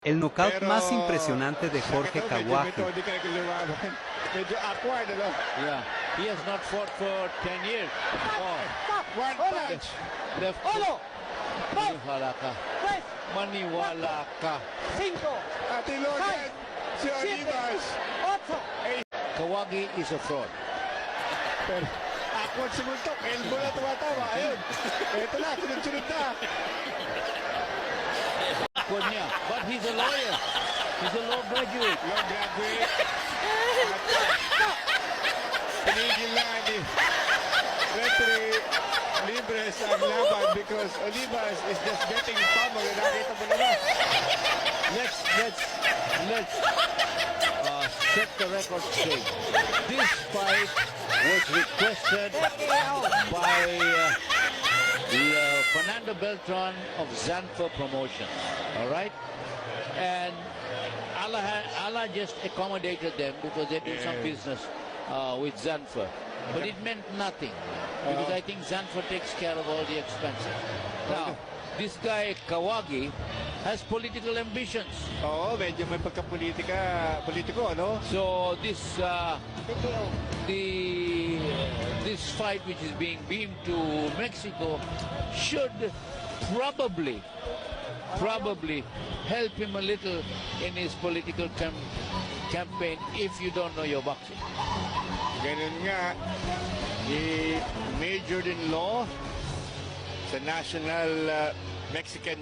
El knockout Pero, más impresionante de Jorge Kawaki. Hindi ka naglumaban. Medyo awkward, ano? Yeah, he has not fought for 10 years. Oh, One punch. left. Maniwala ka. Maniwala ka. Ate Logan, si Olivas. Kawagi is a fraud. Pero awkward sumuntok. Elbow na tumatawa. Ayun. Ito na, sunod-sunod na. Awkward niya. But he's a lawyer. He's a law graduate. Law graduate. Pinigil na ni referee Libres ang laban because Olivas is just getting pummeled. Nakita mo naman. Let's set the record straight. This fight was requested by Fernando Beltran of Zanfer Promotion. All right, and Allah just accommodated them because they do some business with Zanfer. But it meant nothing because I think Zanfer takes care of all the expenses. Now, this guy Kawagi has political ambitions. Oo, medyo may politiko, ano? So this this fight which is being beamed to Mexico should probably help him a little in his political campaign if you don't know your boxing. Ganun nga, he majored in law sa National Mexican